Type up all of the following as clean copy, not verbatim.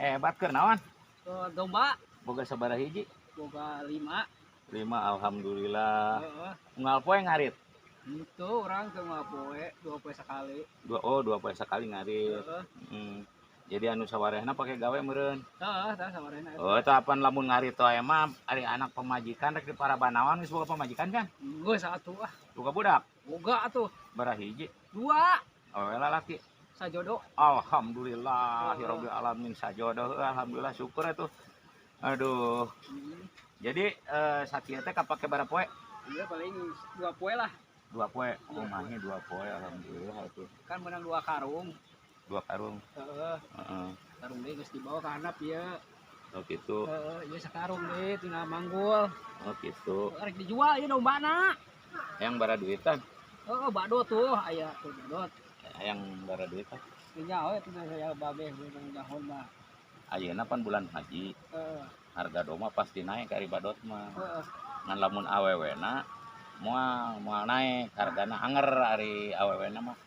Hebat keur naon? Domba Boga sabaraha hiji? boga 5. 5 alhamdulillah. Heeh. Unggal poe ngarit. Itu orang teu ngapoe, 2 poe sekali. Dua poe sekali ngarit. Heeh. Jadi anu sawarehna pake gawe meureun. Heeh, tah sabarena eta. Oh, eta apan lamun ngarit teh mah ari anak pemajikan rek di Parabanawan geus boga pamajikan kan? Geus atuh ah. Boga budak. Boga atuh. Baraha hiji? 2 Oh, lalaki. sajodo. Alhamdulillah, ya rabbil alamin sajodoh. Alhamdulillah syukur atuh. Aduh. Jadi sakieu teh kapake bara poe? Iya paling 2 poe lah. 2 poe. Rumahnya 2 poe alhamdulillah atuh. Kan menang 2 karung. 2 karung. Heeh. Heeh. Karung deui geus dibawa ka handap ieu. Oh gitu. Heeh, ieu sakarung deui tina manggul. Oh gitu. Rek dijual ieu dombana. Yang bara duitan. Heeh, badut tuh aya tuh badut. Yang bara duitan. Nya we tina saya babeh beunang dahon mah. Ayeuna pan bulan haji. Heeh. Harga doma pasti naik ari badot mah. Heeh. Ngan lamun awewena moal naik hargana anger ari awewena mah.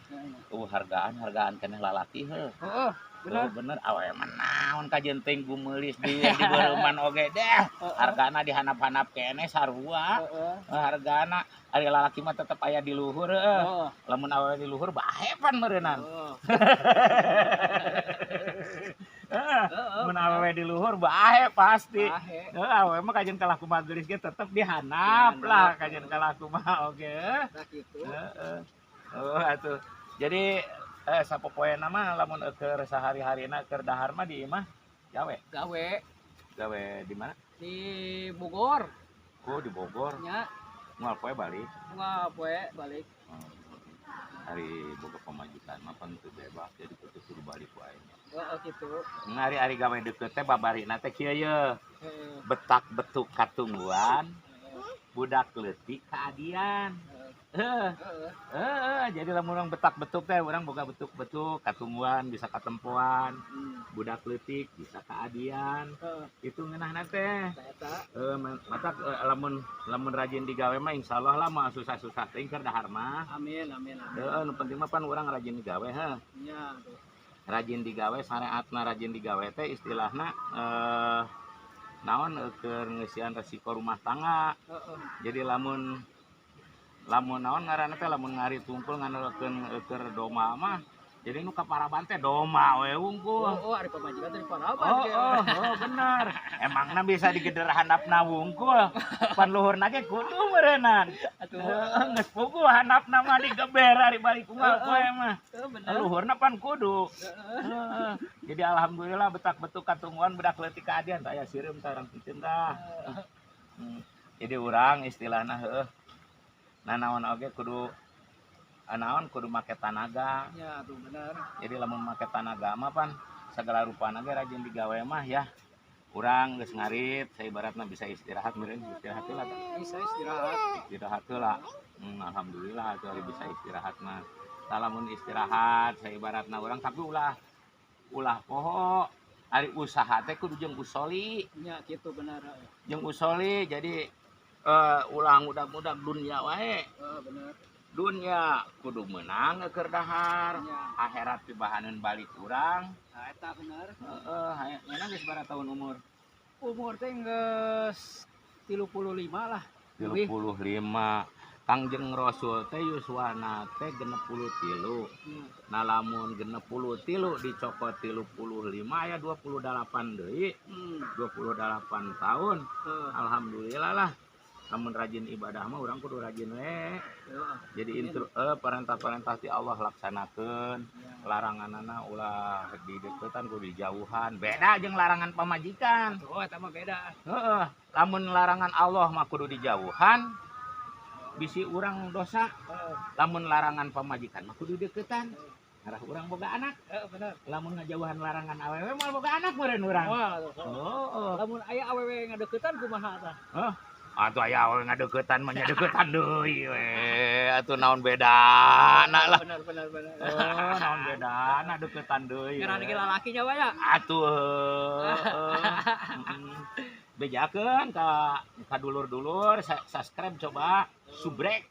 Hargaan keneh lalaki heuh. Heeh, bener. Bener awewe mah naon kajenting gumeulis di beureman oge deh. Hargana dihanap-hanap keneh sarua. Heeh. Hargana ari lalaki mah tetep aya di luhur heuh. Heeh. Lamun awewe di luhur bae pan meureunan. Mun awewe di luhur bae pasti. Awewe mah kajen kalah kumaha geulis ge tetep dihanap lah kajen kalah kumaha oge. Nah kitu. Heeh. Oh atuh. Jadi sapopoena mah lamun keur sahari-harina keur dahar mah di imah gawe. Gawe di mana? Di Bogor. Oh di Bogor. Nya. Moal poe balik. Moal poe balik. Hari boga pamajikan mah pan teu bebas jadi kudu balik wae. Heeh kitu. Ngari-ari gawe deukeut teh babarina teh kieu ye. Betak betuk katungguan. Budak leutik kaadian. Jadi lamun urang betak betuk teh urang boga betuk-betuk katungguan bisa katempoan. Budak leutik bisa kaadian. Itu ngeunahna teh. Matak lamun rajin digawe mah insyaallah lah mah susah-susah teh keur dahar mah. Amin amin. Heeh, nu penting mah pan urang rajin digawe heuh. Nya tuh. Rajin digawe syariatna rajin digawe teh istilahna naon keur ngeusian resiko rumah tangga. Jadi lamun naon ngaranna teh lamun ngari tungkul nganeukeun keur doma mah jadi nu kaparaban teh doma we wungkul. Oh, ari pamajikan teh paraban. Oh, bener. Emangna bisa digeder handapna wungkul. Pan luhurna ge kudu meureunnan. Atuh geus puguh handapna mah digeber ari balik kumaha poe mah. Bener. Luhurna pan kudu. Jadi alhamdulillah betak betuk katungguan budak leutik kaadian aya sireum tarang pikeun tah. Jadi urang istilahna heueuh. Nah naon oge kudu make tanaga. Ya tuh bener. Jadi lamun make tanaga mah pan segala rupana ge rajin digawe mah ya. Urang geus ngarit, saibaratna bisa istirahat meureun istirahat heula tah. Bisa istirahat. Istirahat heula. Alhamdulillah atuh ari bisa istirahat mah. Lamun istirahat saibaratna urang tapi ulah poho ari usaha teh kudu jeung usoli. Ya kitu bener. Jeung usoli jadi ulang mudah-mudah dunia wae. Bener. Dunia kudu menang keur dahar. Ya. Akhirat pibahaneun balik urang. Nah, eta bener. Heeh, nya geus berapa tahun umur? Umur teh geus 35 lah. 35. Kangjeng Rasul teh yuswana teh 63. Nah lamun 63 dicokot 35 aya 28 deui. 28 tahun. Alhamdulillah lah. Namun rajin ibadah mah urang kudu rajin we. Jadi perintah-perintah ti Allah laksanakeun. Laranganana ulah di deukeutan kudu dijauhan. Beda jeung larangan pamajikan. Oh, eta mah beda. Heeh. Lamun larangan Allah mah kudu dijauhan. Bisi urang dosa. Lamun larangan pamajikan mah kudu deukeutan. Ngarah urang boga anak. Bener. Lamun ngajauhan larangan awewe mah boga anak meureun urang. Lamun aya awewe ngadeuketan kumaha tah? Atuh aya awewe ngadeuketan mah nya deuketan deui we. Atuh naon bedana lah. Bener. Naon bedana deuketan deui. Ngarana ge lalaki nya we ya. Atuh. Bejakeun ka dulur-dulur subscribe coba subrek.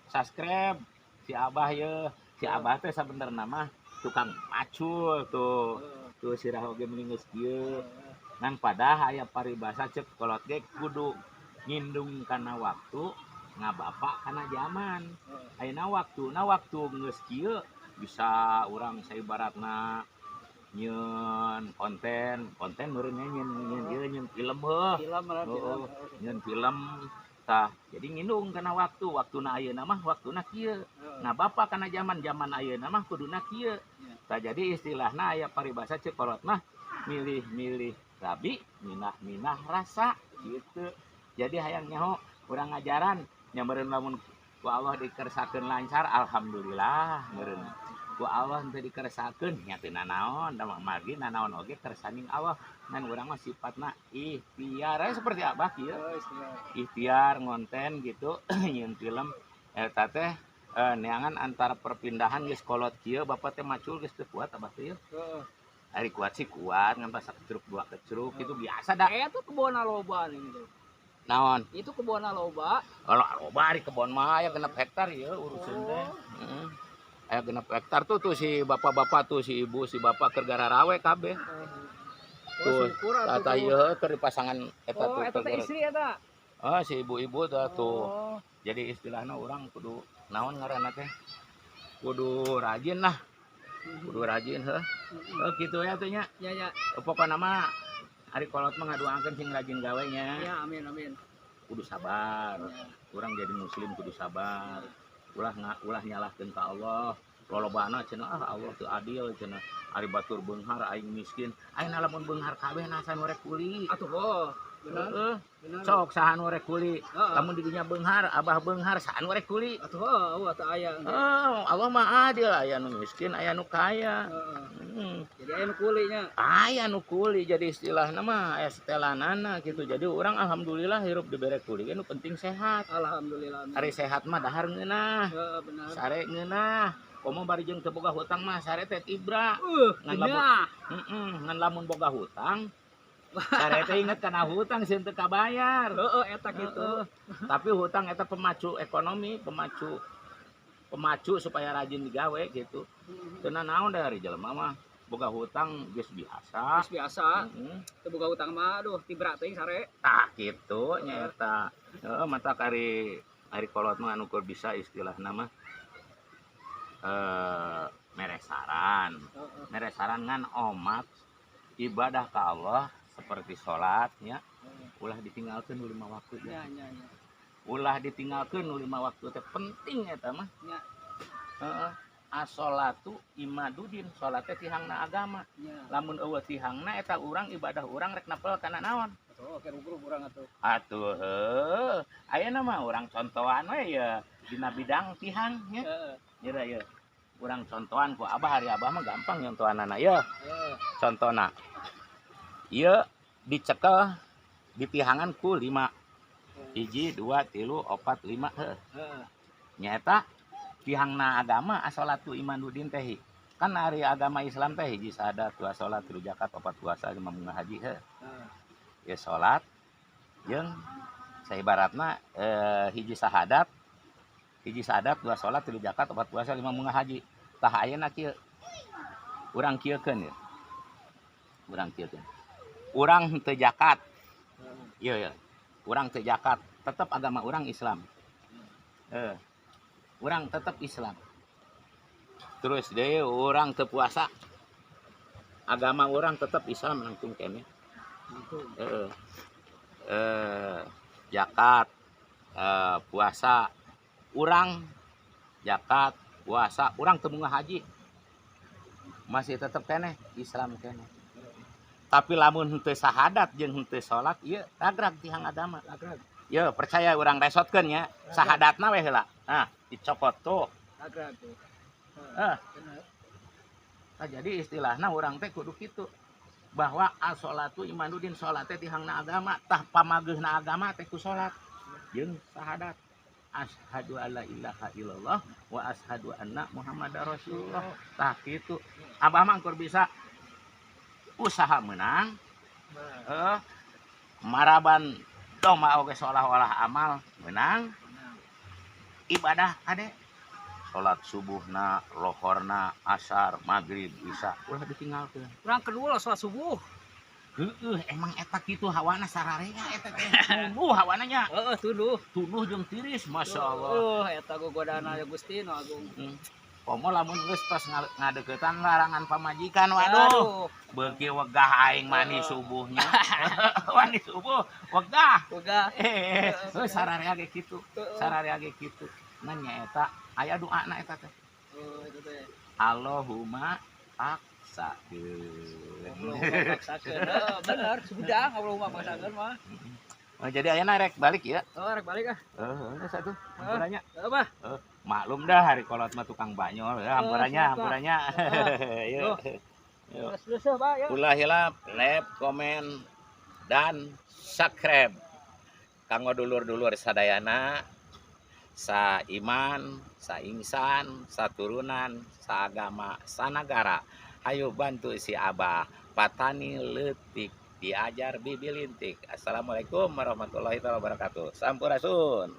Subscribe si Abah ye. Si Abah teh sabenerna mah tukang macul tuh. tuh sirah oge mending geus kieu ngan padah aya paribasa cek kolot ge kudu ngindung kana waktu ngabapak kana zaman ayeuna waktu geus kieu bisa urang saibaratna nyeun konten meureun nyeun film nyeun film tah jadi ngindung kana waktuna ayeuna mah waktuna kieu ngabapak kana zaman ayeuna mah kuduna kieu tah jadi istilahna aya paribasa cek kolot mah milih-milih rabi minah rasa gitu jadi hayang nyaho urang ngajaran nya meureun lamun ku Allah dikersakeun lancar alhamdulillah meureun ku Allah teu dikeresakeun nya teu nanaon da magi nanaon oge kersaning Allah ngan urang mah sifatna ikhtiar seperti abah kieu ikhtiar ngonten gitu nyeun film eta teh neangan antara perpindahan geus kolot kieu bapak teh macul geus teu kuat abah teh ari kuat sih kuat ngan pas kecruk dua kecruk itu biasa dah Eta kebon loba nih gitu. naon Itu kebon loba. kalau loba ari kebon mah aya 6 hektar ya urusan teh aya 6 hektar tuh si bapak-bapak tuh si ibu si bapak keur gararawe kabeh tuh tata ieu keur dipasangan eta tuh eta teh istri eta. si ibu-ibu tuh jadi istilahna urang kudu naon ngaranna teh kudu rajin lah kudu rajin heuh kitu ya tuh nya Ya. pokona mah ari kolot mah ngaduakeun sing rajin gawe nya Ya amin. kudu sabar urang jadi muslim kudu sabar ulah nyalahkeun ka Allah lolobana cenah Allah teu adil cenah ari batur beunghar aing miskin ayeuna lamun beunghar kabeh nasa nu rek kuli Atuh benar. sok saha nu rek kuli lamun di dinya beunghar abah beunghar saha nu rek kuli Atuh teu aya. Allah mah adil aya nu miskin aya nu kaya Jadi aya nu kulinya. aya nu kuli jadi istilahna mah aya setelanana gitu jadi urang alhamdulillah hirup dibere kuli nu penting sehat Alhamdulillah. ari sehat mah dahar ngeunah Benar. sare ngeunah komo bari jeung teu boga hutang mah sare teh tibra ngan lamun boga hutang sare teh inget kana hutang sieun teu kabayar Eta kitu. tapi hutang eta pemacu ekonomi pemacu supaya rajin digawe gitu teu naon dari jelema mah boga hutang geus biasa Teu boga hutang mah aduh tibra teuing sare. tah kitu nya eta mata ari kolot mah anu keur bisa istilahna mah meresaran ngan omat ibadah ka Allah seperti sholat ya ulah ditinggalkeun 5 waktu Ya. ulah ditinggalkeun 5 waktu teh penting eta mah Ya. as-sholatu imadudin sholat teh tihangna agama Ya. lamun eueuh tihangna eta urang ibadah urang rek napel kana naon Oke rugrug urang atuh. atuh ayeuna mah urang contohan we ya dina bidang tihang nya ya urang contohan ku abah hari abah mah gampang nyontohanana ya contona ieu dicekel di tihangan ku 5 1 2 3 4 5 nyaeta tihangna agama as-sholatu imanuddin teh kan hari agama Islam teh hiji sahadat dua salat 3 zakat 4 puasa 5 munggah haji ya salat jeung saibaratna hiji sahadat 2 salat 3 zakat 4 puasa 5 munggah haji tah ayeuna kieu urang kieukeun ya urang teu zakat ieu urang teu zakat tetep agama urang Islam urang tetep Islam terus deui urang teu puasa agama urang tetep Islam langkung keneh zakat puasa urang zakat puasa urang teu munggah haji masih tetep keneh Islam keneh tapi lamun henteu sahadat jeung henteu salat ieu ragrag tihang agama ieu percaya urang resotkeun nya sahadatna we heula nah dicopot tuh Ragrag tuh. jadi istilahna urang teh kudu kitu bahwa as-sholatu imanuddin salat teh tihangna agama tah pamageuna agama teh ku salat jeung sahadat asyhadu alla ilaha illallah wa asyhadu anna muhammadar rasulullah tah kitu abah mah keur bisa usaha menang maraban doma oge seolah-olah amal menang ibadah kade salat subuhna, lohorna, asar, maghrib, isya ulah ditinggalkeun. Urang kedua salat subuh. Heueuh, emang eta kitu hawana sararea eta teh. Tunuh hawana nya. Heeh, tuduh. Tunuh jeung tiris, masyaallah. Eta gogodana ya Gusti nu agung. Komo lamun geus tos ngadeuketan larangan pamajikan, waduh. Beuki wegah aing mani subuhnya. Mani subuh, wegah. Wegah. Sararea ge kitu. Sararea ge kitu. Nah nyaeta aya doana eta teh. Oh, itu teh. Allahumma Paksakeun. Bener, sudah Allahumma paksakeun mah. Oh, jadi ayeuna rek balik ya. Oh, rek balik ah. Heeh, satu. Hampurannya. Apa? Maklum dah hari kolot mah tukang banyol ya, hampurannya. Yuk. Terus Pak, yuk. Ulah hilap, like, komen dan subscribe. Kanggo dulur-dulur sadayana, sa iman, sa ingsan, sa turunan, sa agama, sa negara. Ayo bantu si Abah Patani Leutik diajar bibi lintik. Assalamualaikum warahmatullahi wabarakatuh. Sampurasun.